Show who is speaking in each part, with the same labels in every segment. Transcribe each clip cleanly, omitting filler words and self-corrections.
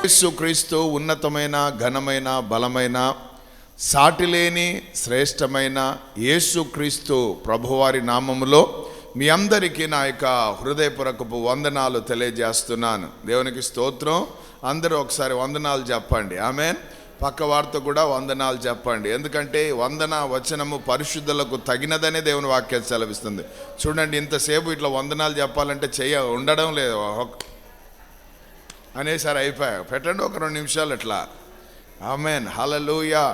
Speaker 1: యేసుక్రీస్తు ఉన్నతమైన, ఘనమైన, బలమైన, సాటిలేని, శ్రేష్టమైన యేసుక్రీస్తు ప్రభువారి నామములో మీ అందరికీ నా యొక్క హృదయపూర్వకపు వందనాలు తెలియజేస్తున్నాను. దేవునికి స్తోత్రం. అందరూ ఒకసారి వందనాలు చెప్పండి. ఆమేన్. పక్క వారితో కూడా వందనాలు చెప్పండి. ఎందుకంటే వందన వచనము పరిశుద్ధులకు తగినదనే దేవుని వాక్యం సెలవిస్తుంది. చూడండి, ఇంతసేపు ఇట్లా వందనాలు చెప్పాలంటే ఉండడం లేదు అనేసారి అయిపోయా. పెట్టండి ఒక 2 నిమిషాలు అట్లా. ఆమేన్. హల్లెలూయా.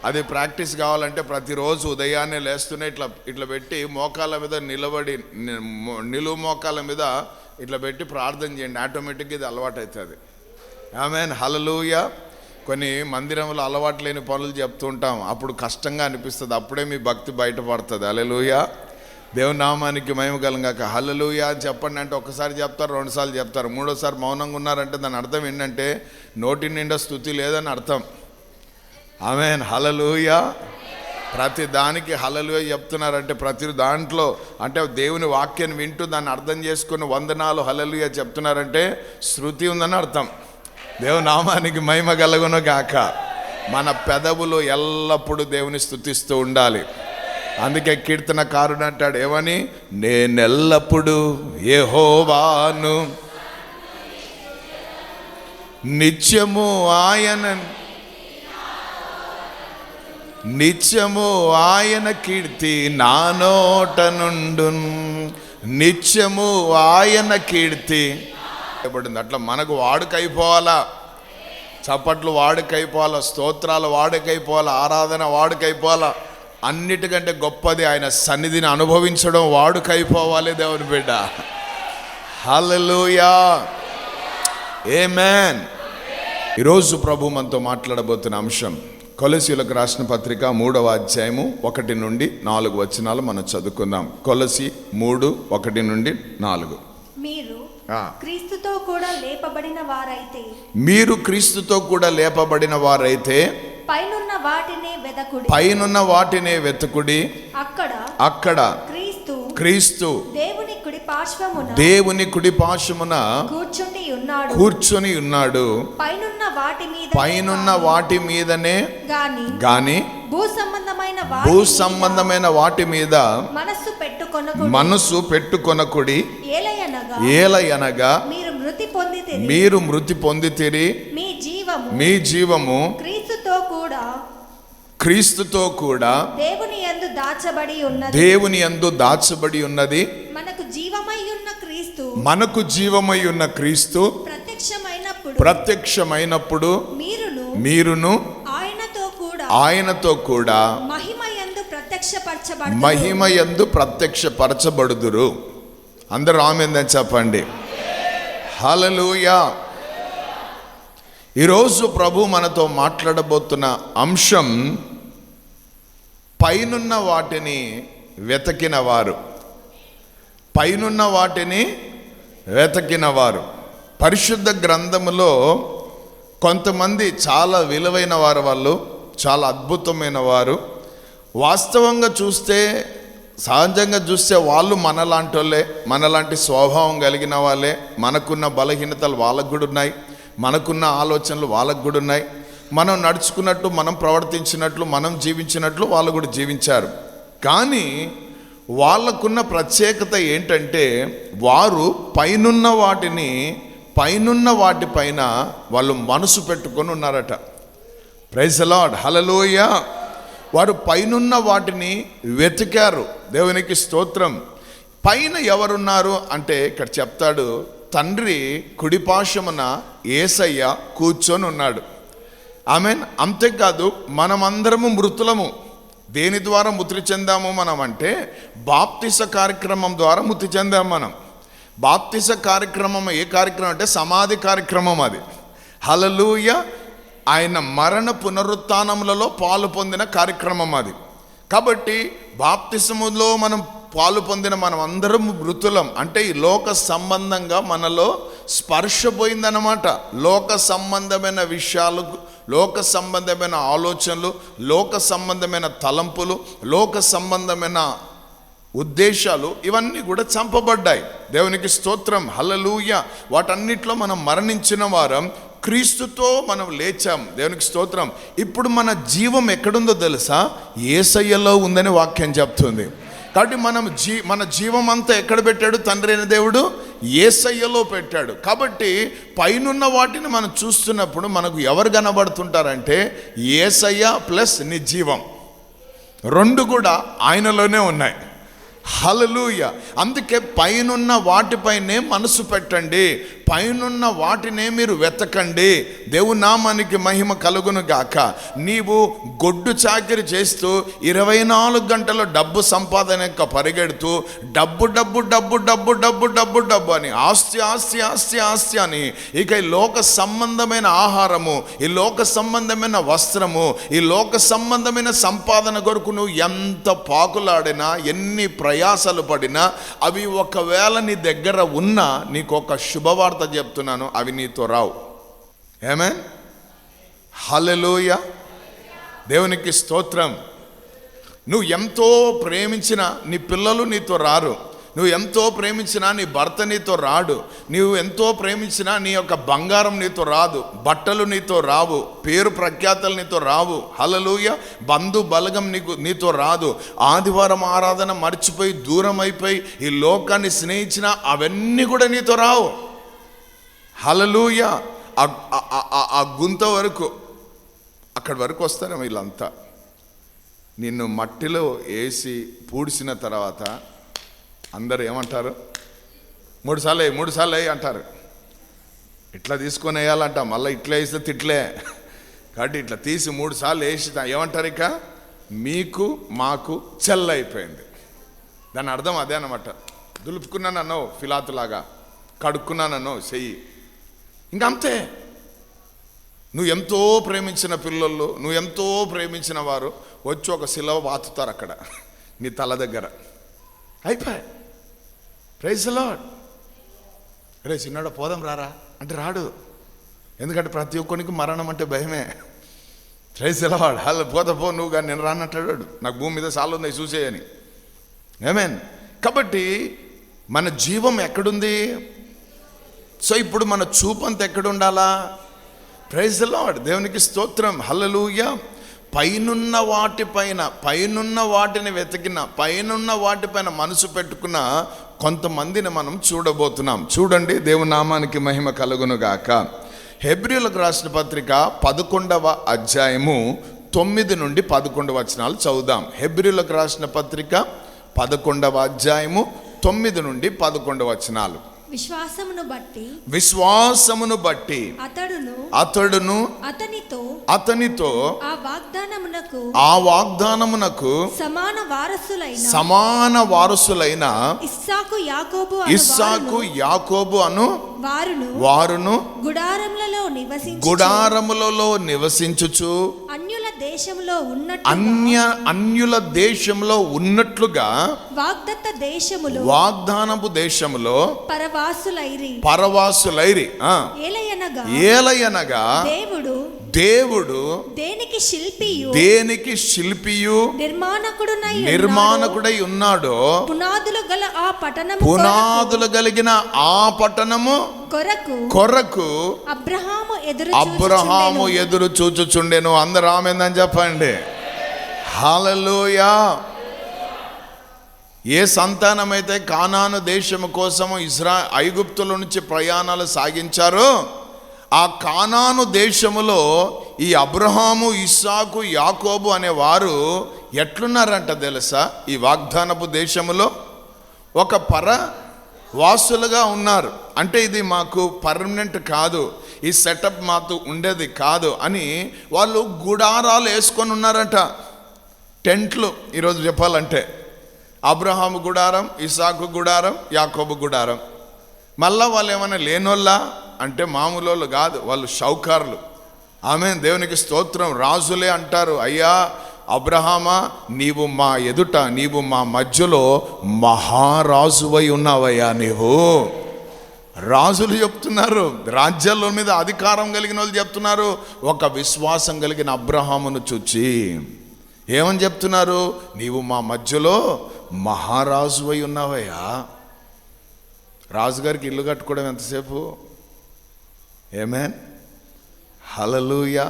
Speaker 1: అది ప్రాక్టీస్ కావాలంటే ప్రతిరోజు ఉదయాన్నే లేస్తూనే ఇట్లా పెట్టి మోకాళ్ళ మీద నిలువు మోకాళ్ళ మీద ఇట్లా పెట్టి ప్రార్థన చేయండి. ఆటోమేటిక్గా ఇది అలవాటు అవుతుంది. ఆమేన్. హల్లెలూయా. కొన్ని మందిరంలో అలవాటు లేని పనులు చెప్తుంటాం, అప్పుడు కష్టంగా అనిపిస్తుంది, అప్పుడే మీ భక్తి బయటపడుతుంది. హల్లెలూయా. దేవుని నామానికి మహిమ కలుగాక. హల్లెలూయా అని చెప్పండి అంటే ఒకసారి చెప్తారు, 2 సార్లు చెప్తారు, 3వసారి మౌనంగా ఉన్నారంటే దాని అర్థం ఏంటంటే నోటి నిండా స్తుతి లేదని అర్థం. ఆమేన్. హల్లెలూయా. ప్రతి దానికి హల్లెలూయా చెప్తున్నారంటే ప్రతి దాంట్లో అంటే దేవుని వాక్యాన్ని వింటూ దాన్ని అర్థం చేసుకుని వందనాలు హల్లెలూయా చెప్తున్నారంటే శృతి ఉందని అర్థం. దేవుని నామానికి మహిమ కలుగును గాక. మన పెదవులు ఎల్లప్పుడూ దేవుని స్తుతిస్తూ ఉండాలి. అందుకే కీర్తనకారుడు అంటాడు ఏమని, నేనెల్లప్పుడూ యెహోవాను నిత్యము ఆయన కీర్తి నా నోట నుండున్. నిత్యము ఆయన కీర్తి అట్లా మనకు వాడుకైపోవాలా, చప్పట్లు వాడుకైపోవాలా, స్తోత్రాలు వాడుకైపోవాలా, ఆరాధన వాడుకైపోవాలా. అన్నిటికంటే గొప్పది ఆయన సన్నిధిని అనుభవించడం వాడుకైపోవాలి. దేవుని బిడ్డ. హల్లెలూయా. ఆమేన్. ఈరోజు ప్రభు మనతో మాట్లాడబోతున్న అంశం కొలసీయులకు రాసిన పత్రిక 3వ అధ్యాయము 1 నుండి 4 వచనాలు మనం చదువుకుందాం. కొలసీ 3:1-4.
Speaker 2: మీరు క్రీస్తుతో కూడా లేపబడిన వారైతే పైనున్న వాటినే వెతుకుడి. అక్కడ క్రీస్తు దేవుని కుడి పార్శ్వమున కూర్చొని ఉన్నాడు. పైనున్న వాటి మీదనే గాని భూ సంబంధమైన వాటి మీద మనస్సు పెట్టుకొనకుడి. ఏలయనగా మీరు మృతి పొందితిరి, మీ జీవము క్రీస్తుతో కూడా దేవుని యందు దాచబడి ఉన్నది. మనకు జీవమై ఉన్న క్రీస్తు ప్రత్యక్షమైనప్పుడు మీరును ఆయనతో కూడా మహిమ యందు ప్రత్యక్షపరచబడుదురు. అందరూ ఆమేన్ అని చెప్పండి. హల్లెలూయా. ఈరోజు ప్రభు మనతో మాట్లాడబోతున్న అంశం పైనున్న వాటిని వెతకినవారు. పరిశుద్ధ గ్రంథములో కొంతమంది చాలా విలువైన వాళ్ళు, చాలా అద్భుతమైన వారు. వాస్తవంగా చూస్తే, సహజంగా చూస్తే వాళ్ళు మనలాంటి వాళ్ళే, మనలాంటి స్వభావం కలిగిన వాళ్ళే. మనకున్న బలహీనతలు వాళ్ళకు కూడా ఉన్నాయి, మనకున్న ఆలోచనలు వాళ్ళకు కూడా ఉన్నాయి. మనం నడుచుకున్నట్టు, మనం ప్రవర్తించినట్లు, మనం జీవించినట్లు వాళ్ళు కూడా జీవించారు. కానీ వాళ్ళకున్న ప్రత్యేకత ఏంటంటే వారు పైనున్న వాటిపైన వాళ్ళు మనసు పెట్టుకొని ఉన్నారట. Praise the lord. హల్లెలూయా. వారు పైనున్న వాటిని వెతికారు. దేవునికి స్తోత్రం. పైన ఎవరున్నారు అంటే ఇక్కడ చెప్తాడు, తండ్రి కుడిపార్శ్వమున యేసయ్య కూర్చొని ఉన్నాడు. ఆమేన్. అంతేకాదు మనమందరము మృతులము. దేని ద్వారా మృతి చెందాము మనం అంటే బాప్తిస కార్యక్రమం ద్వారా మృతి చెందాము మనం. బాప్తిస కార్యక్రమం ఏ కార్యక్రమం అంటే సమాధి కార్యక్రమం అది. హల్లెలూయా. ఆయన మరణ పునరుత్థానములలో పాలు పొందిన కార్యక్రమం అది. కాబట్టి బాప్తిసములో మనం పాలు పొందిన మనం అందరం మృతులం. అంటే ఈ లోక సంబంధంగా మనలో స్పర్శ పోయిందన్నమాట. లోక సంబంధమైన విషయాలు, లోక సంబంధమైన ఆలోచనలు, లోక సంబంధమైన తలంపులు, లోక సంబంధమైన ఉద్దేశాలు ఇవన్నీ కూడా చంపబడ్డాయి. దేవునికి స్తోత్రం. హల్లెలూయా. వాటన్నిటిలో మనం మరణించిన వారం క్రీస్తుతో మనం లేచాం. దేవునికి స్తోత్రం. ఇప్పుడు మన జీవం ఎక్కడుందో తెలుసా? యేసయ్యలో ఉందని వాక్యం చెప్తుంది. కాబట్టి మన జీవం అంతా ఎక్కడ పెట్టాడు తండ్రి అయిన దేవుడు? యేసయ్యలో పెట్టాడు. కాబట్టి పైనున్న వాటిని మనం చూస్తున్నప్పుడు మనకు ఎవరు కనబడుతుంటారంటే యేసయ్య ప్లస్ నీ జీవం, రెండు కూడా ఆయనలోనే ఉన్నాయి. హల్లెలూయా. అందుకే పైనున్న వాటిపైనే మనసు పెట్టండి, పైనున్న వాటినే మీరు వెతకండి. దేవుని నామానికి మహిమ కలుగును గాక. నీవు గొడ్డు చాకిరి చేస్తూ 24 గంటలు డబ్బు సంపాదన యొక్క పరిగెడుతూ డబ్బు డబ్బు డబ్బు డబ్బు డబ్బు డబ్బు డబ్బు అని ఆస్తి ఆస్తి ఆస్తి ఆస్తి అని ఇక ఈ లోక సంబంధమైన ఆహారము, ఈ లోక సంబంధమైన వస్త్రము, ఈ లోక సంబంధమైన సంపాదన కొరకు నువ్వు ఎంత పాకులాడినా, ఎన్ని ప్రయాసాలు పడినా, అవి ఒకవేళ నీ దగ్గర ఉన్నా నీకు ఒక శుభవార్త చెప్తున్నాను, అవి నీతో రావు. ఆమేన్. హల్లెలూయా. దేవునికి స్తోత్రం. నువ్వు ఎంతో ప్రేమించిన నీ పిల్లలు నీతో రారు, నువ్వు ఎంతో ప్రేమించినా నీ భర్త నీతో రాడు, నువ్వు ఎంతో ప్రేమించినా నీ యొక్క బంగారం నీతో రాదు, బట్టలు నీతో రావు, పేరు ప్రఖ్యాతలు నీతో రావు. హల్లెలూయా. బంధు బలగం నీతో రాదు. ఆదివారం ఆరాధన మర్చిపోయి దూరం అయిపోయి ఈ లోకాన్ని స్నేహించినా అవన్నీ కూడా నీతో రావు. హల్లెలూయా. ఆ గుంత వరకు, అక్కడి వరకు వస్తారు వీళ్ళంతా. నిన్ను మట్టిలో వేసి పూడ్చిన తర్వాత అందరు ఏమంటారు? 3 సార్లు వేయి అంటారు. ఇట్లా తీసుకొని వేయాలంట, మళ్ళీ ఇట్లా వేస్తే తిట్లే. కాబట్టి ఇట్లా తీసి 3 సార్లు వేసి ఏమంటారు? ఇక మీకు మాకు చెల్లైపోయింది. దాని అర్థం అదే అన్నమాట. దులుపుకున్నానన్నో ఫిలాతులాగా, కడుక్కున్నానన్నో చెయ్యి, ఇంకా అంతే. నువ్వు ఎంతో ప్రేమించిన పిల్లలు, నువ్వు ఎంతో ప్రేమించిన వారు వచ్చి ఒక శిలవ వాతుతారు అక్కడ నీ తల దగ్గర. అయిపోయి. Praise the lord. రే చిన్నాడు పోదాం రారా అంటే రాడు. ఎందుకంటే ప్రతి ఒక్కరికి మరణం అంటే భయమే. Praise the lord. హల్ల పోతా పో నువ్వు, కానీ నేను రానంటాడు. నాకు భూమి మీద సాలు ఉంది చూసేయని. ఆమేన్. కాబట్టి మన జీవం ఎక్కడుంది? సో ఇప్పుడు మన చూపంతా ఎక్కడుండాలా? Praise the lord. దేవునికి స్తోత్రం. హల్లెలూయా. పైనున్న వాటిని వెతికిన, పైనున్న వాటిపైన మనసు పెట్టుకున్న కొంతమందిని మనం చూడబోతున్నాం. చూడండి, దేవుని నామానికి మహిమ కలుగును గాక. హెబ్రీయులకు రాసిన పత్రిక 11వ అధ్యాయము 9 నుండి 11 వచనాలు చదువుదాం. హెబ్రీయులకు రాసిన పత్రిక 11వ అధ్యాయము 9 నుండి 11 వచనాలు. విశ్వాసమును బట్టి అతడును అతనితో ఆ వాగ్దానమునకు సమాన వారసులైన ఇస్సాకు యాకోబు అను వారును గుడారములలో నివసించుచు అన్యుల దేశంలో ఉన్నట్లుగా వాగ్దానపు దేశములో పరవాసులైరి. ఏలయనగా దేవుడు దేనికి శిల్పియు నిర్మాణకుడై ఉన్నాడో పునాదులు కలిగిన ఆ పట్టణము కొరకు అబ్రహాము ఎదురు చూచుచుండెను. అందరూ ఆమేన్ చెప్పండి. హల్లెలూయా. ఏ సంతానమైతే కానాను దేశము కోసము ఐగుప్తుల నుంచి ప్రయాణాలు సాగించారో ఆ కానాను దేశములో ఈ అబ్రహాము, ఇస్సాకు, యాకోబు అనే వారు ఎట్లున్నారంట తెలుసా? ఈ వాగ్దానపు దేశములో ఒక పరవాసులుగా ఉన్నారు. అంటే ఇది మాకు పర్మనెంట్ కాదు, ఈ సెటప్ మాకు ఉండేది కాదు అని వాళ్ళు గుడారాలు వేసుకొని ఉన్నారంట. టెంట్లు ఈరోజు చెప్పాలంటే అబ్రహాము గుడారం, ఇస్సాకు గుడారం, యాకోబు గుడారం. మళ్ళా వాళ్ళు ఏమైనా లేనోళ్ళ అంటే మామూలు కాదు, వాళ్ళు షౌకారులు. ఆమేన్. దేవునికి స్తోత్రం. రాజులే అంటారు, అయ్యా అబ్రహామా నీవు మా ఎదుట, నీవు మా మధ్యలో మహారాజువై ఉన్నావయ్యా. నీవు రాజులు చెప్తున్నారు, రాజ్యాల మీద అధికారం కలిగిన వాళ్ళు చెప్తున్నారు. ఒక విశ్వాసం కలిగిన అబ్రహామును చూచి ఏమని చెప్తున్నారు? నీవు మా మధ్యలో మహారాజువై ఉన్నావయ్యా. రాజుగారికి ఇల్లు కట్టుకోవడం ఎంతసేపు? ఆమేన్. హల్లెలూయా,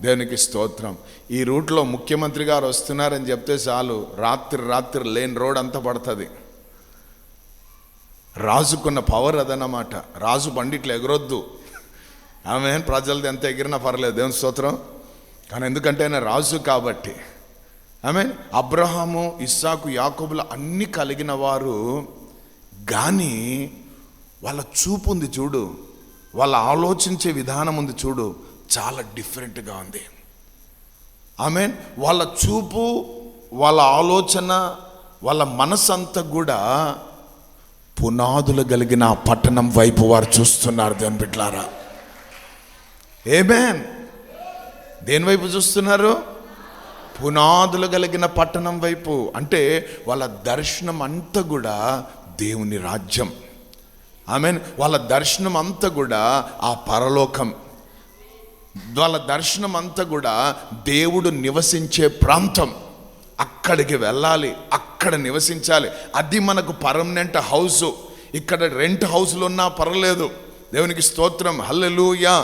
Speaker 2: దేవునికి స్తోత్రం. ఈ రూట్లో ముఖ్యమంత్రి గారు వస్తున్నారని చెప్తే చాలు, రాత్రి లేని రోడ్ అంతా పడుతుంది. రాజుకున్న పవర్ అదన్నమాట. రాజు బండిట్లు ఎగరొద్దు, ఆమె ప్రజలది ఎంత ఎగిరినా పర్లేదు, దేవుని స్తోత్రం. కానీ ఎందుకంటే ఆయన రాజు కాబట్టి. ఆమె అబ్రహాము, ఇస్సాకు, యాకోబులు అన్నీ కలిగిన వారు, కానీ వాళ్ళ చూపు ఉంది చూడు, వాళ్ళ ఆలోచించే విధానం ఉంది చూడు, చాలా డిఫరెంట్గా ఉంది. ఆమె వాళ్ళ చూపు, వాళ్ళ ఆలోచన, వాళ్ళ మనసు అంతా కూడా పునాదులు కలిగిన ఆ పట్టణం వైపు వారు చూస్తున్నారు. దేవుని బిడ్డలారా, ఆమేన్. దేని వైపు చూస్తున్నారు? పునాదులు కలిగిన పట్టణం వైపు. అంటే వాళ్ళ దర్శనం అంతా కూడా దేవుని రాజ్యం. ఆమేన్. వాళ్ళ దర్శనం అంతా కూడా ఆ పరలోకం. వాళ్ళ దర్శనం అంతా కూడా దేవుడు నివసించే ప్రాంతం. అక్కడికి వెళ్ళాలి, అక్కడ నివసించాలి. అది మనకు పర్మనెంట్ హౌస్. ఇక్కడ రెంట్ హౌస్లు ఉన్నా పర్లేదు, దేవునికి స్తోత్రం, హల్లెలూయా,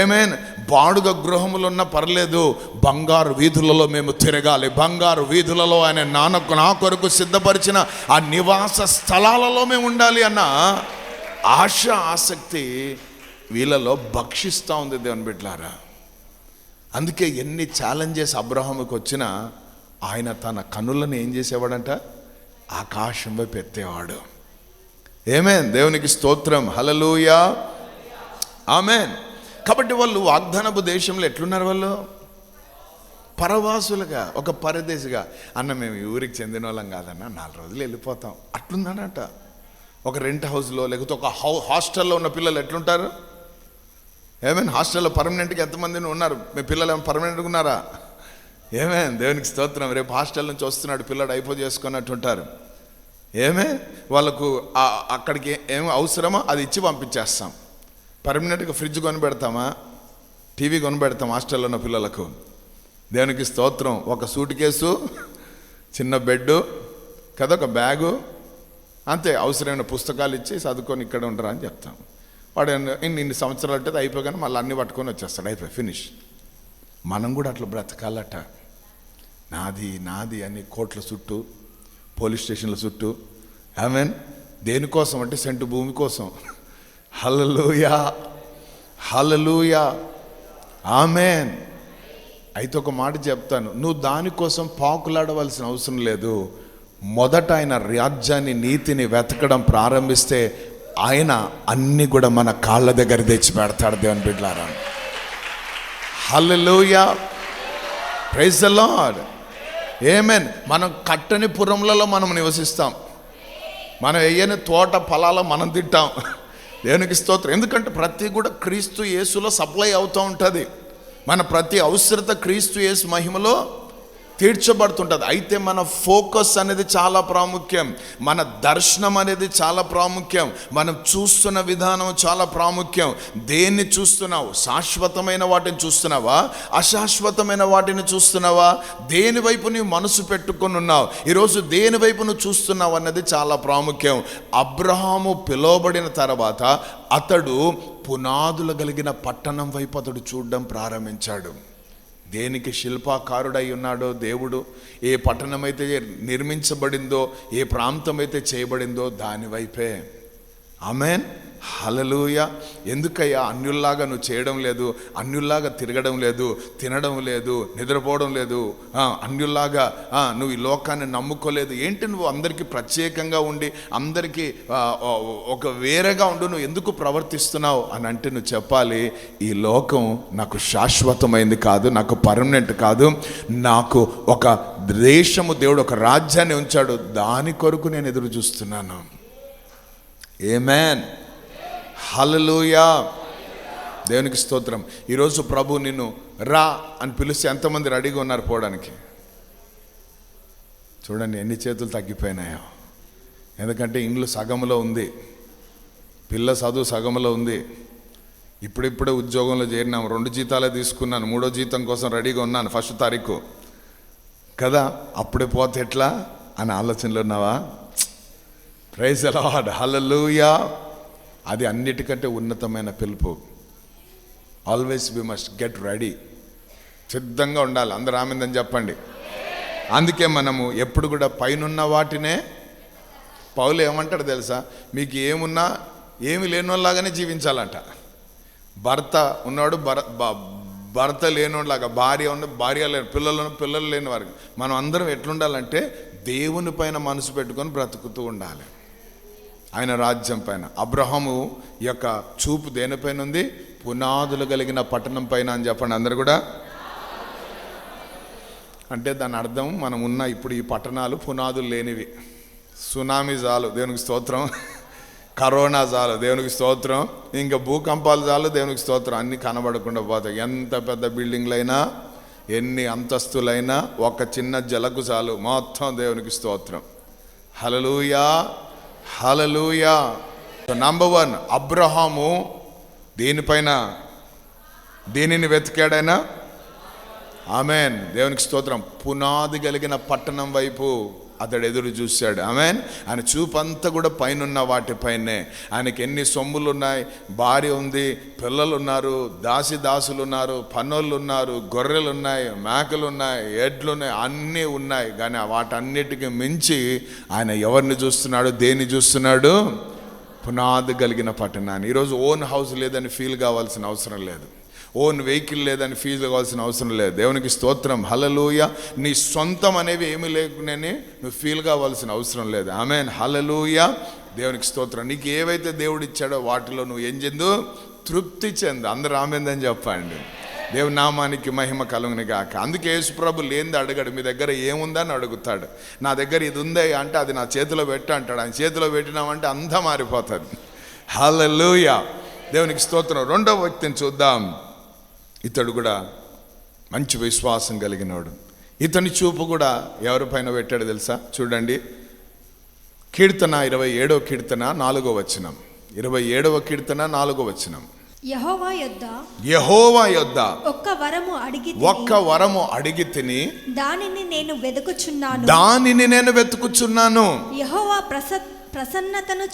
Speaker 2: ఆమేన్. బాడుగ గృహములు ఉన్నా పర్లేదు, బంగారు వీధులలో మేము తిరగాలి. బంగారు వీధులలో ఆయన నా కొరకు సిద్ధపరిచిన ఆ నివాస స్థలాలలో మేము ఉండాలి అన్న ఆశ, ఆసక్తి వీళ్ళలో భక్షిస్తూ ఉంది. దేవుని బిడ్డలారా, అందుకే ఎన్ని ఛాలెంజెస్ అబ్రహాముకి వచ్చినా ఆయన తన కనులను ఏం చేసేవాడంట? ఆకాశం వైపు ఎత్తేవాడు. ఆమేన్, దేవునికి స్తోత్రం, హల్లెలూయా, ఆమేన్. కాబట్టి వాళ్ళు వాగ్దానపు దేశంలో ఎట్లున్నారు? వాళ్ళు పరవాసులుగా, ఒక పరదేశిగా. అన్న మేము ఈ ఊరికి చెందిన వాళ్ళం కాదన్న, 4 రోజులు వెళ్ళిపోతాం అట్లున్నాడట. ఒక రెంట్ హౌస్లో, లేకపోతే ఒక హాస్టల్లో ఉన్న పిల్లలు ఎట్లుంటారు? ఏమైనా హాస్టల్లో పర్మనెంట్గా ఎంతమంది ఉన్నారు? మీ పిల్లలు ఏమైనా పర్మనెంట్గా ఉన్నారా? ఏమేం, దేవునికి స్తోత్రం. రేపు హాస్టల్ నుంచి వస్తున్నాడు పిల్లడు, అయిపో చేసుకున్నట్టుంటారు. ఏమే, వాళ్ళకు అక్కడికి ఏమి అవసరమో అది ఇచ్చి పంపించేస్తాం. పర్మనెంట్గా ఫ్రిడ్జ్ కొనిపెడతామా, టీవీ కొనిపెడతాం హాస్టల్లో ఉన్న పిల్లలకు. దేవునికి స్తోత్రం. ఒక సూట్ కేసు, చిన్న బెడ్ కదా, ఒక బ్యాగు, అంతే. అవసరమైన పుస్తకాలు ఇచ్చి చదువుకొని ఇక్కడ ఉంటారా అని చెప్తాం. వాడు ఇన్ని సంవత్సరాలు అంటే అయిపోగానే మళ్ళీ అన్నీ పట్టుకొని వచ్చేస్తాడు, అయిపోయి ఫినిష్. మనం కూడా అట్లా బ్రతకాలట. నాది నాది అని కోట్ల చుట్టూ, పోలీస్ స్టేషన్ల చుట్టూ. ఆమేన్. దేనికోసం అంటే సెంటు భూమి కోసం. హల్లెలూయా, హల్లెలూయా, ఆమేన్. అయితే ఒక మాట చెప్తాను, నువ్వు దానికోసం పాకులాడవలసిన అవసరం లేదు. మొదట ఆయన రాజ్యాన్ని, నీతిని వెతకడం ప్రారంభిస్తే ఆయన అన్ని కూడా మన కాళ్ళ దగ్గర తెచ్చి పెడతాడు. దేవుని బిడ్డలారా, హల్లెలూయా, ప్రైజ్ ది లార్డ్, ఆమేన్. మనం కట్టని పురములలో మనం నివసిస్తాం, మనం వేయని తోట ఫలాలు మనం తింటాం. దేవునికి స్తోత్రం. ఎందుకంటే ప్రతి కూడా క్రీస్తు యేసులో సప్లై అవుతూ ఉంటుంది. మన ప్రతి అవసరత క్రీస్తు యేసు మహిమలో తీర్చబడుతుంటుంది. అయితే మన ఫోకస్ అనేది చాలా ప్రాముఖ్యం, మన దర్శనం అనేది చాలా ప్రాముఖ్యం, మనం చూస్తున్న విధానం చాలా ప్రాముఖ్యం. దేన్ని చూస్తున్నావు? శాశ్వతమైన వాటిని చూస్తున్నావా, అశాశ్వతమైన వాటిని చూస్తున్నావా? దేని వైపు నీవు మనసు పెట్టుకొని ఉన్నావు? ఈరోజు దేని వైపు నువ్వు చూస్తున్నావు అన్నది చాలా ప్రాముఖ్యం. అబ్రహాము పిలువబడిన తర్వాత అతడు పునాదులు కలిగిన పట్టణం వైపు అతడు చూడడం ప్రారంభించాడు. దేనికి శిల్పాకారుడై ఉన్నాడో దేవుడు, ఏ పట్టణమైతే నిర్మించబడిందో, ఏ ప్రాంతం అయితే చేయబడిందో దాని వైపే. ఆమేన్, హల్లెలూయా. ఎందుకయ్యా అన్యుల్లాగా నువ్వు చేయడం లేదు, అన్యుల్లాగా తిరగడం లేదు, తినడం లేదు, నిద్రపోవడం లేదు, అన్యుల్లాగా నువ్వు ఈ లోకాన్ని నమ్ముకోలేదు? ఏంటి నువ్వు అందరికీ ప్రత్యేకంగా ఉండి అందరికీ ఒక వేరేగా ఉండు, నువ్వు ఎందుకు ప్రవర్తిస్తున్నావు అని అంటే నువ్వు చెప్పాలి, ఈ లోకం నాకు శాశ్వతమైంది కాదు, నాకు పర్మనెంట్ కాదు, నాకు ఒక దేశము దేవుడు, ఒక రాజ్యాన్ని ఉంచాడు, దాని కొరకు నేను ఎదురు చూస్తున్నాను. ఆమేన్, హల్లెలూయా, దేవునికి స్తోత్రం. ఈరోజు ప్రభు నిన్ను రా అని పిలిస్తే ఎంతమంది రెడీగా ఉన్నారు పోవడానికి? చూడండి ఎన్ని చేతులు తగ్గిపోయినాయో. ఎందుకంటే ఇండ్లు సగంలో ఉంది, పిల్ల చదువు సగంలో ఉంది, ఇప్పుడిప్పుడే ఉద్యోగంలో చేరినాం, 2 జీతాలే తీసుకున్నాను, 3వ జీతం కోసం రెడీగా ఉన్నాను 1వ తారీఖు కదా, అప్పుడే పోతే ఎట్లా అని ఆలోచనలో ఉన్నావా? Praise the lord, hallelujah. అది అన్నిటికంటే ఉన్నతమైన పిలుపు. Always we must get ready. సిద్ధంగా ఉండాలి. అందరూ ఆమెందని చెప్పండి. అందుకే మనము ఎప్పుడు కూడా పైనున్న వాటినే, పౌలు ఏమంటాడు తెలుసా, మీకు ఏమున్నా ఏమి లేనిలాగానే జీవించాలంట. భర్త ఉన్నవాడు భర్త లేనిలాగా, భార్య ఉన్న భార్య లేని, పిల్లలు లేని వారికి మనం అందరం ఎట్లుండాలంటే దేవుని పైన మనసు పెట్టుకొని బ్రతుకుతూ ఉండాలి, ఆయన రాజ్యం పైన. అబ్రహాము యొక్క చూపు దేనిపైన ఉంది? పునాదులు కలిగిన పట్టణం పైన అని చెప్పండి అందరు కూడా. అంటే దాని అర్థం మనం ఉన్న ఇప్పుడు ఈ పట్టణాలు పునాదులు లేనివి. సునామీ చాలు, దేవునికి స్తోత్రం. కరోనా చాలు, దేవునికి స్తోత్రం. ఇంకా భూకంపాలు చాలు, దేవునికి స్తోత్రం. అన్నీ కనబడకుండా పోతాయి. ఎంత పెద్ద బిల్డింగ్లైనా, ఎన్ని అంతస్తులైనా, ఒక చిన్న జలకు చాలు, మొత్తం దేవునికి స్తోత్రం. హల్లెలూయా, హల్లెలూయా. నంబర్ 1, అబ్రహాము దేనిని వెతికాడైనా? ఆమెన్, దేవునికి స్తోత్రం. పునాది కలిగిన పట్టణం వైపు అతడు ఎదురు చూశాడు. ఆమెన్. ఆయన చూపంతా కూడా పైనున్న వాటిపైనే. ఆయనకి ఎన్ని సొమ్ములు ఉన్నాయి, భార్య ఉంది, పిల్లలు ఉన్నారు, దాసులు ఉన్నారు, పనోళ్ళు ఉన్నారు, గొర్రెలు ఉన్నాయి, మేకలు ఉన్నాయి, ఎడ్లు ఉన్నాయి, అన్నీ ఉన్నాయి. కానీ వాటన్నిటికీ మించి ఆయన ఎవరిని చూస్తున్నాడు? దేన్ని చూస్తున్నాడు? పునాది కలిగిన పట్టణాన్ని. ఈరోజు ఓన్ హౌస్ లేదని ఫీల్ కావాల్సిన అవసరం లేదు, ఓన్ వెహికల్ లేదని ఫీల్ కావాల్సిన అవసరం లేదు. దేవునికి స్తోత్రం, హల్లెలూయా. నీ సొంతం అనేవి ఏమీ లేకునే నువ్వు ఫీల్ కావాల్సిన అవసరం లేదు. ఆమేన్, హల్లెలూయా, దేవునికి స్తోత్రం. నీకు ఏవైతే దేవుడు ఇచ్చాడో వాటిలో నువ్వు ఏం చెందు? తృప్తి చెందు. అందరూ ఆమేనని చెప్పండి. దేవుని నామానికి మహిమ కలుగును గాక. అందుకే యేసుప్రభు లేనిది అడగడు, మీ దగ్గర ఏముందని అడుగుతాడు. నా దగ్గర ఇది ఉందే అంటే అది నా చేతిలో పెట్టు అంటాడు. ఆయన చేతిలో పెట్టినామంటే అంతా మారిపోతుంది. హల్లెలూయా, దేవునికి స్తోత్రం. రెండవ వ్యక్తిని చూద్దాం. ఇతడు కూడా మంచి విశ్వాసం కలిగినవాడు. ఇతని చూపు కూడా ఎవరిపైన పెట్టాడు తెలుసా? చూడండి, కీర్తన 27వ కీర్తన 4వ వచనం. 27వ కీర్తన 4వ వచనం.
Speaker 3: యెహోవా యొద్ద ఒక్క వరము అడిగి తిని దానిని నేను వెతుకుచున్నాను. యెహోవా ప్రసన్నతను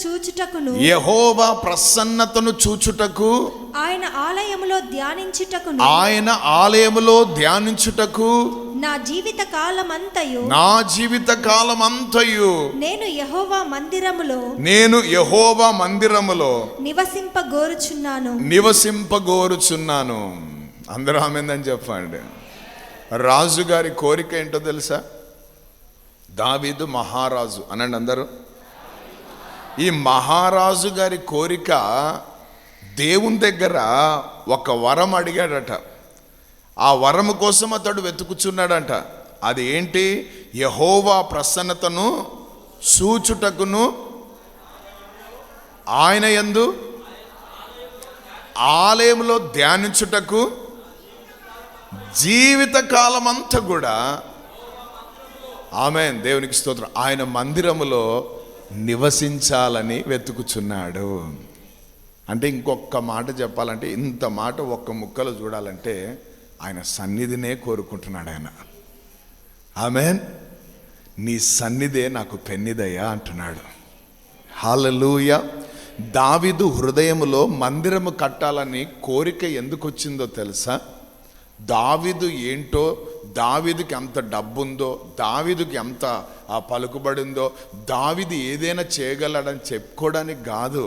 Speaker 3: చూచుటకు ఆయన ఆలయములో ధ్యానించుటకు నా జీవిత కాలమంతయు నేను యెహోవా మందిరములో నివసింపగోరుచున్నాను. అందరూ ఆమేనని చెప్పండి. రాజుగారి కోరిక ఏంటో తెలుసా? దావీదు మహారాజు అనండి అందరూ. ఈ మహారాజు గారి కోరిక దేవుని దగ్గర ఒక వరం అడిగాడట. ఆ వరము కోసం అతడు వెతుకుచున్నాడంట. అది ఏంటి? యెహోవా ప్రసన్నతను చూచుటకును ఆయన యందు ఆలయంలో ధ్యానించుటకు జీవిత కాలమంతా కూడా. ఆమేన్, దేవునికి స్తోత్రం. ఆయన మందిరములో నివసించాలని వెతుకుచున్నాడు. అంటే ఇంకొక మాట చెప్పాలంటే, ఇంత మాట ఒక్క ముక్కలో చూడాలంటే ఆయన సన్నిధినే కోరుకుంటున్నాడు ఆయన. ఆమేన్, నీ సన్నిధే నాకు పెన్నిదయ్యా అంటున్నాడు. హల్లెలూయా. దావీదు హృదయములో మందిరము కట్టాలని కోరిక ఎందుకు వచ్చిందో తెలుసా? దావీదు ఏంటో, దావీదుకి ఎంత డబ్బుందో, దావీదుకి ఎంత పలుకుబడిందో, దావీదు ఏదైనా చేయగలడని చెప్పుకోవడానికి కాదు.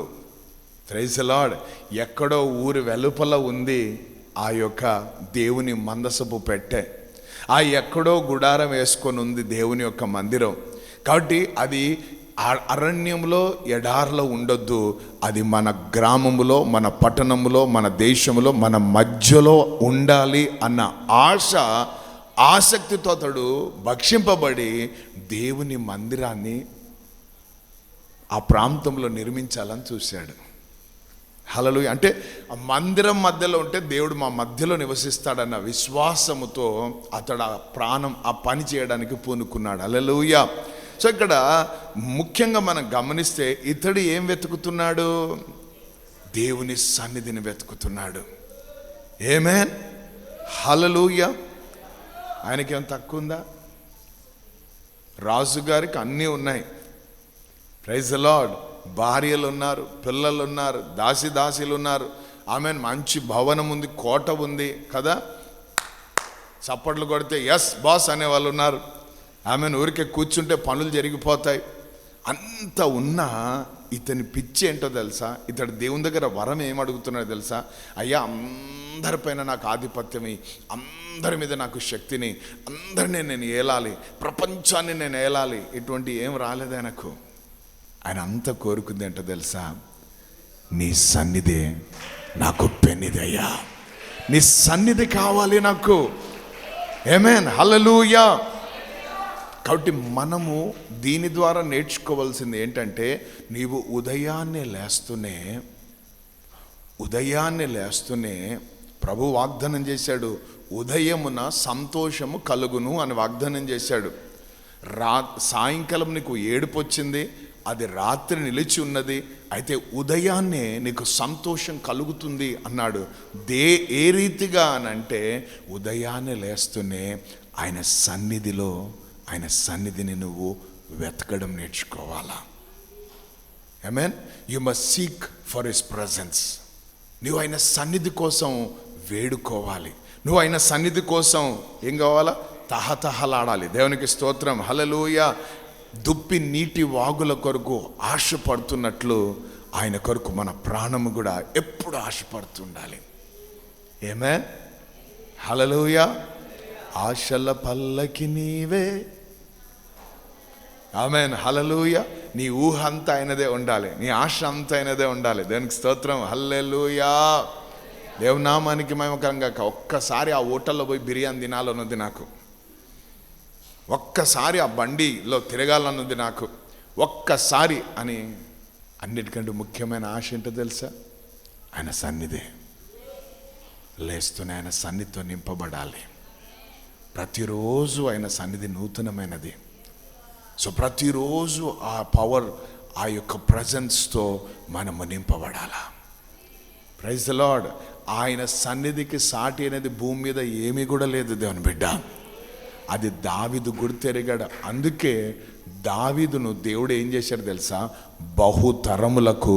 Speaker 3: Praise the lord. ఎక్కడో ఊరి వెలుపల ఉంది ఆ యొక్క దేవుని మందసపు పెట్టె. ఆ ఎక్కడో గుడారం వేసుకొని ఉంది దేవుని యొక్క మందిరం. కాబట్టి అది అరణ్యంలో, ఎడారిలో ఉండొద్దు. అది మన గ్రామములో, మన పట్టణములో, మన దేశంలో, మన మధ్యలో ఉండాలి అన్న ఆసక్తితో అతడు భక్షింపబడి దేవుని మందిరాన్ని ఆ ప్రాంతంలో నిర్మించాలని చూశాడు. హల్లెలూయా. అంటే ఆ మందిరం మధ్యలో ఉంటే దేవుడు మా మధ్యలో నివసిస్తాడన్న విశ్వాసముతో అతడు ఆ పని చేయడానికి పూనుకున్నాడు. హల్లెలూయా. సో ఇక్కడ ముఖ్యంగా మనం గమనిస్తే ఇతడు ఏం వెతుకుతున్నాడు? దేవుని సన్నిధిని వెతుకుతున్నాడు. ఆమేన్, హల్లెలూయా. ఆయనకేం తక్కువ ఉందా? రాజుగారికి అన్నీ ఉన్నాయి. Praise the lord. భార్యలు ఉన్నారు, పిల్లలు ఉన్నారు, దాసీలు ఉన్నారు, ఆమెన్, మంచి భవనం ఉంది, కోట ఉంది కదా, చప్పట్లు కొడితే ఎస్ బాస్ అనే వాళ్ళు ఉన్నారు. ఆమెన్, ఊరికే కూర్చుంటే పనులు జరిగిపోతాయి. అంత ఉన్నా ఇతని పిచ్చి ఏంటో తెలుసా? ఇతడు దేవుని దగ్గర వరం ఏమడుగుతున్నాడో తెలుసా? అయ్యా, అందరిపైన నాకు ఆధిపత్యం, అందరి మీద నాకు శక్తిని, అందరినీ నేను ఏలాలి, ప్రపంచాన్ని నేను ఏలాలి. ఇటువంటి ఏం రాలేదు ఆయనకు. ఆయన అంత కోరుకుంది ఏంటో తెలుసా? నీ సన్నిధి నాకు పెన్నిదయ్యా, నీ సన్నిధి కావాలి నాకు. ఆమేన్, హల్లెలూయా. కాబట్టి మనము దీని ద్వారా నేర్చుకోవాల్సింది ఏంటంటే, నీవు ఉదయాన్నే లేస్తూనే ప్రభు వాగ్దానం చేశాడు, ఉదయమున సంతోషము కలుగును అని వాగ్దానం చేశాడు. సాయంకాలం నీకు ఏడుపు వచ్చింది, అది రాత్రి నిలిచి ఉన్నది, అయితే ఉదయాన్నే నీకు సంతోషం కలుగుతుంది అన్నాడు. ఏ రీతిగా అనంటే, ఉదయాన్నే లేస్తూనే ఆయన సన్నిధిని నువ్వు వెతకడం నేర్చుకోవాలా. Amen. You must seek for his presence. నువ్వు ఆయన సన్నిధి కోసం వేడుకోవాలి. నువ్వు ఆయన సన్నిధి కోసం ఏం కావాలా? తహతహలాడాలి. దేవునికి స్తోత్రం, హల్లెలూయా. దుప్పి నీటి వాగుల కొరకు ఆశపడుతున్నట్లు ఆయన కొరకు మన ప్రాణము కూడా ఎప్పుడు ఆశపడుతుండాలి. ఆమేన్, హల్లెలూయా. ఆశల పల్లకి నీవే. ఆమేన్, హల్లెలూయా. నీ ఊహ అంతా అయినదే ఉండాలి, నీ ఆశ అంతా అయినదే ఉండాలి. దేవునికి స్తోత్రం, హల్లెలూయా. దేవునామానికి మహిమకరంగా. ఒక్కసారి ఆ హోటల్లో పోయి బిర్యానీ తినాలన్నది నాకు, ఒక్కసారి ఆ బండిలో తిరగాలన్నది నాకు, ఒక్కసారి అని. అన్నిటికంటే ముఖ్యమైన ఆశ ఏంటో తెలుసా? ఆయన సన్నిధి. లేస్తూనే ఆయన సన్నిధితో నింపబడాలి. ప్రతిరోజు ఆయన సన్నిధి నూతనమైనది. సో ప్రతిరోజు ఆ పవర్, ఆ యొక్క ప్రజెన్స్తో మనము నింపబడాలా. Praise the lord. ఆయన సన్నిధికి సాటి అనేది భూమి మీద ఏమీ కూడా లేదు దేవుని బిడ్డ. అది దావీదు గుర్తెరిగాడు. అందుకే దావీదును దేవుడు ఏం చేశాడు తెలుసా? బహుతరములకు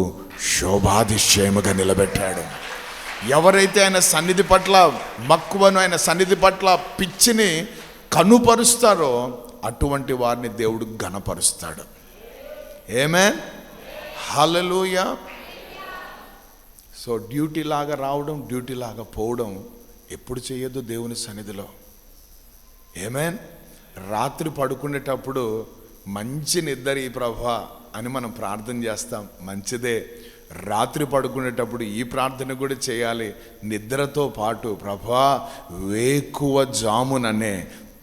Speaker 3: శోభాతిశయముగా నిలబెట్టాడు. ఎవరైతే ఆయన సన్నిధి పట్ల మక్కువను, ఆయన సన్నిధి పట్ల పిచ్చిని కనుపరుస్తారో అటువంటి వారిని దేవుడు ఘనపరుస్తాడు. ఆమేన్, హల్లెలూయా. సో డ్యూటీ లాగా రావడం, డ్యూటీ లాగా పోవడం ఎప్పుడు చేయొద్దు దేవుని సన్నిధిలో. ఆమేన్. రాత్రి పడుకునేటప్పుడు మంచి నిద్ర ఈ ప్రభువా అని మనం ప్రార్థన చేస్తాం, మంచిదే. రాత్రి పడుకునేటప్పుడు ఈ ప్రార్థన కూడా చేయాలి. నిద్రతో పాటు ప్రభువా, వేకువ జాముననే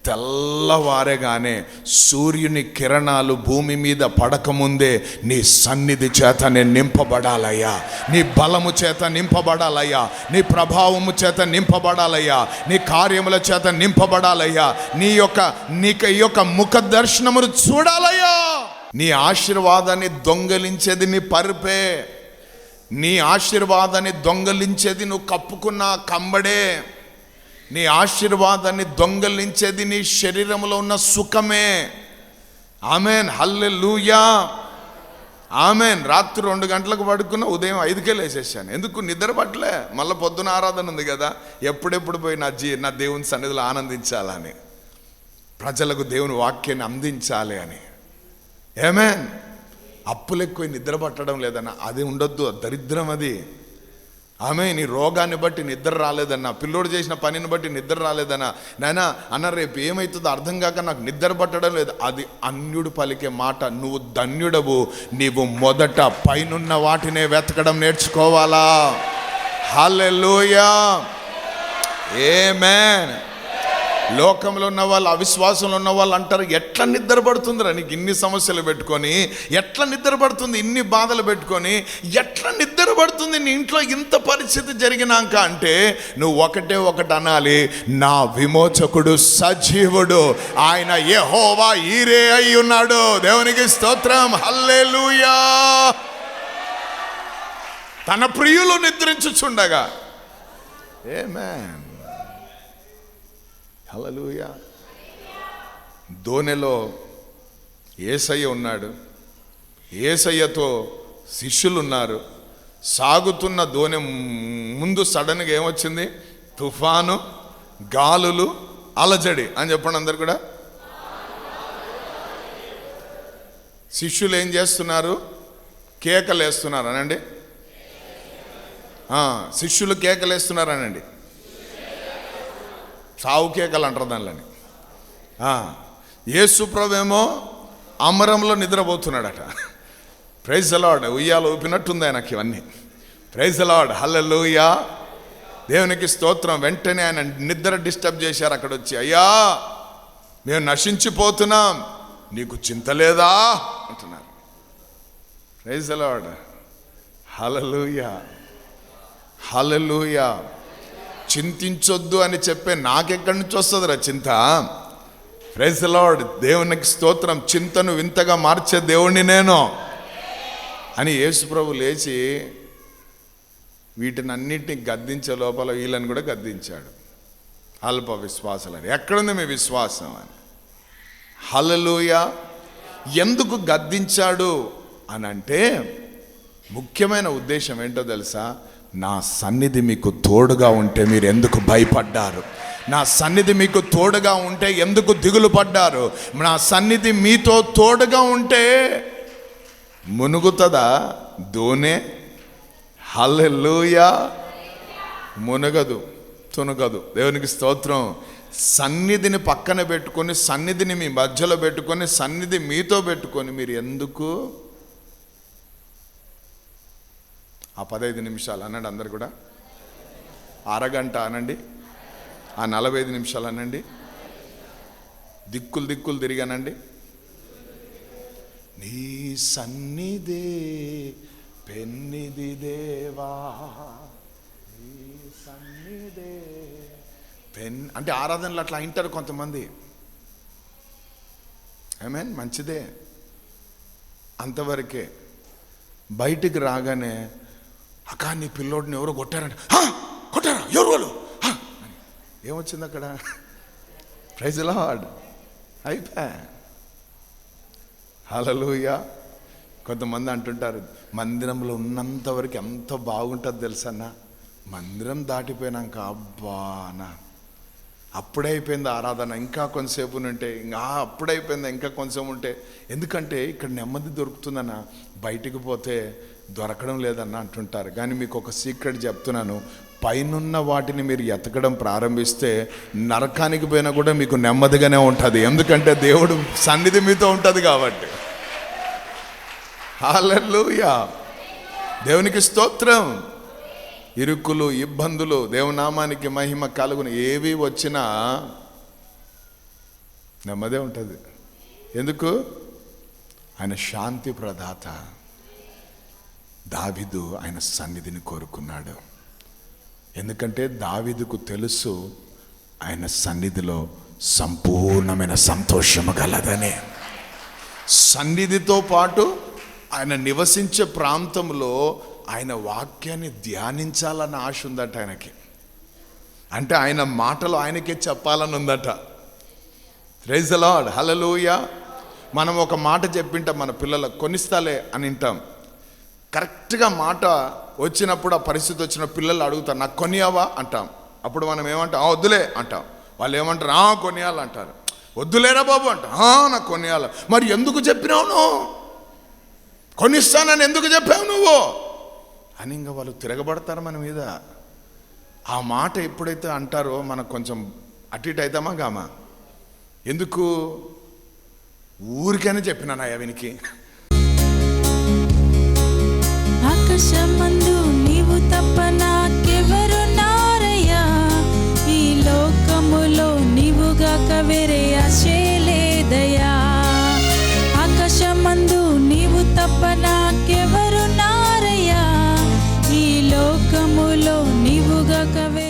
Speaker 3: తెల్లవారేగానే సూర్యుని కిరణాలు భూమి మీద పడకముందే నీ సన్నిధి చేత నేను నింపబడాలయ్యా, నీ బలము చేత నింపబడాలయ్యా, నీ ప్రభావము చేత నింపబడాలయ్యా, నీ కార్యముల చేత నింపబడాలయ్యా, నీ యొక్క ముఖ దర్శనమును చూడాలయ్యా. నీ ఆశీర్వాదాన్ని దొంగలించేది నీ పరుపే, నీ ఆశీర్వాదాన్ని దొంగలించేది నువ్వు కప్పుకున్న కంబడే, నీ ఆశీర్వాదాన్ని దొంగలించేది నీ శరీరంలో ఉన్న సుఖమే. ఆమేన్, హల్లెలూయా. ఆమేన్. రాత్రి 2 గంటలకు పడుకున్న, ఉదయం 5కే లేచేసాను. ఎందుకు? నిద్ర పట్టలే. మళ్ళీ పొద్దున ఆరాధన ఉంది కదా, ఎప్పుడెప్పుడు పోయి నా దేవుని సన్నిధిలో ఆనందించాలని, ప్రజలకు దేవుని వాక్యాన్ని అందించాలి అని. ఆమేన్. అప్పులు ఎక్కువ నిద్ర పట్టడం లేదన్న, అది ఉండొద్దు, దరిద్రం అది. ఆమె నీ రోగాన్ని బట్టి నిద్ర రాలేదన్నా, పిల్లోడు చేసిన పనిని బట్టి నిద్ర రాలేదన్నా, నాయనా అన్న రేపు ఏమవుతుందో అర్థం కాక నాకు నిద్ర పట్టడం లేదు, అది అన్యుడు పలికే మాట. నువ్వు ధన్యుడవు, నీవు మొదట పైనున్న వాటినే వెతకడం నేర్చుకోవాలా. హల్లెలూయా, ఆమేన్. లోకంలో ఉన్న వాళ్ళు, అవిశ్వాసంలో ఉన్న వాళ్ళు అంటారు, ఎట్లా నిద్ర పడుతుందిరా నీకు ఇన్ని సమస్యలు పెట్టుకొని, ఎట్లా నిద్ర పడుతుంది ఇన్ని బాధలు పెట్టుకొని, ఎట్లా నిద్ర పడుతుంది నీ ఇంట్లో ఇంత పరిస్థితి జరిగినాక అంటే, నువ్వు ఒకటి అనాలి, నా విమోచకుడు సజీవుడు, ఆయన యెహోవా ఈరే అయి ఉన్నాడు. దేవునికి స్తోత్రం, హల్లెలూయా. తన ప్రియులు నిద్రించుచుండగా. ఆమేన్, హల్లెలూయా. దోణిలో యేసయ్య ఉన్నాడు, యేసయ్యతో శిష్యులు ఉన్నారు. సాగుతున్న దోణి
Speaker 2: ముందు సడన్గా ఏమొచ్చింది? తుఫాను, గాలులు, అలజడి అని చెప్పండి అందరు కూడా. శిష్యులు ఏం చేస్తున్నారు? కేకలు వేస్తున్నారు అనండి. శిష్యులు కేకలు వేస్తున్నారు అనండి. సావు కేకలు అంటారు దానిలోని. యేసు ప్రభువేమో అమరంలో నిద్రపోతున్నాడట. Praise the lord. ఉయ్యాల ఊపినట్టుంది ఆయనకి ఇవన్నీ. Praise the lord. హల్లెలూయా. దేవునికి స్తోత్రం. వెంటనే ఆయన నిద్ర డిస్టర్బ్ చేశారు. అక్కడ వచ్చి, అయ్యా మేము నశించిపోతున్నాం, నీకు చింత లేదా అంటున్నారు. Praise the lord. Hallelujah, hallelujah. చింతించొద్దు అని చెప్పే నాకెక్కడి నుంచి వస్తుందిరా చింత? Praise the lord. దేవునికి స్తోత్రం. చింతను వింతగా మార్చే దేవుణ్ణి నేను అని యేసు ప్రభు లేచి వీటిని అన్నింటినీ గద్దించే లోపల వీళ్ళని కూడా గద్దించాడు. అల్ప విశ్వాసాలని. ఎక్కడుంది మీ విశ్వాసం అని? హల్లెలూయా. ఎందుకు గద్దించాడు అని అంటే ముఖ్యమైన ఉద్దేశం ఏంటో తెలుసా? నా సన్నిధి మీకు తోడుగా ఉంటే మీరు ఎందుకు భయపడ్డారు? నా సన్నిధి మీకు తోడుగా ఉంటే ఎందుకు దిగులు పడ్డారు? నా సన్నిధి మీతో తోడుగా ఉంటే మునుగుతుందా దోనే? హల్లెలూయా. మునగదు, తునగదు. దేవునికి స్తోత్రం. సన్నిధిని పక్కన పెట్టుకొని, సన్నిధిని మీ మధ్యలో పెట్టుకొని, సన్నిధి మీతో పెట్టుకొని మీరు ఎందుకు ఆ 15 నిమిషాలు అనండి అందరు కూడా, అరగంట అనండి, ఆ 45 నిమిషాలు అనండి, దిక్కులు తిరిగానండి. నీ సన్నిధే పెన్నిది దేవా, నీ సన్నిధే పెన్ అంటే ఆరాధనలు అట్లా వింటారు కొంతమంది. ఆమేన్, మంచిదే, అంతవరకే. బయటికి రాగానే అక్క నీ పిల్లోడిని ఎవరో కొట్టారంట. కొట్టారా? ఎవరు వాళ్ళు? ఏమొచ్చింది అక్కడ? Praise the lord. అయిపోయా. హల్లెలూయా. కొంతమంది అంటుంటారు మందిరంలో ఉన్నంత వరకు ఎంత బాగుంటుంది తెలుసన్న, మందిరం దాటిపోయినాక అబ్బానా అప్పుడే అయిపోయింది ఆరాధన, ఇంకా కొంతసేపు ఉంటే, ఇంకా అప్పుడైపోయిందా ఇంకా కొంచెం ఉంటే. ఎందుకంటే ఇక్కడ నెమ్మది దొరుకుతుందన్న, బయటికి పోతే దొరకడం లేదన్న అంటుంటారు. కానీ మీకు ఒక సీక్రెట్ చెప్తున్నాను, పైనున్న వాటిని మీరు ఎతకడం ప్రారంభిస్తే నరకానికి పోయినా కూడా మీకు నెమ్మదిగానే ఉంటుంది. ఎందుకంటే దేవుడు సన్నిధి మీతో ఉంటుంది కాబట్టి. హల్లెలూయా. దేవునికి స్తోత్రం. ఇరుకులు, ఇబ్బందులు, దేవునామానికి మహిమ కలుగును, ఏవి వచ్చినా నెమ్మదే ఉంటుంది. ఎందుకు? ఆయన శాంతి ప్రదాత. దావీదు ఆయన సన్నిధిని కోరుకున్నాడు. ఎందుకంటే దావీదుకు తెలుసు ఆయన సన్నిధిలో సంపూర్ణమైన సంతోషము గలదని. సన్నిధితో పాటు ఆయన నివసించే ప్రాంతంలో ఆయన వాక్యాన్ని ధ్యానించాలన్న ఆశ ఉందట ఆయనకి. అంటే ఆయన మాటలు ఆయనకే చెప్పాలని ఉందట. Praise the lord. హల్లెలూయా. మనం ఒక మాట చెప్పింటాం మన పిల్లలకు, కొనిస్తాలే అని వింటాం. కరెక్ట్గా మాట వచ్చినప్పుడు, ఆ పరిస్థితి వచ్చిన పిల్లలు అడుగుతారు, నాకు కొనియావా అంటాం. అప్పుడు మనం ఏమంటాం? వద్దులే అంటాం. వాళ్ళు ఏమంటారు? కొనియాలంటారు. వద్దులేరా బాబు అంటాం. నాకు కొనియాల. మరి ఎందుకు చెప్పినావు నువ్వు? కొనిస్తానని ఎందుకు చెప్పావు నువ్వు అని ఇంకా వాళ్ళు తిరగబడతారు మన మీద. ఆ మాట ఎప్పుడైతే అంటారో మనకు కొంచెం అటు ఇటు అవుతామా గామా? ఎందుకు? ఊరికైనా చెప్పినాను అయ్యవినికి.
Speaker 4: ఆకాశమందు నీవు తప్ప నాకెవరున్నారయ్యా, ఈ లోకములో నీవుగాక వేరే ఆశే లేదయ్యా. ఆకాశమందు నీవు తప్ప నాకెవరున్నారయ్యా, ఈ లోకములో నీవుగాక వేరే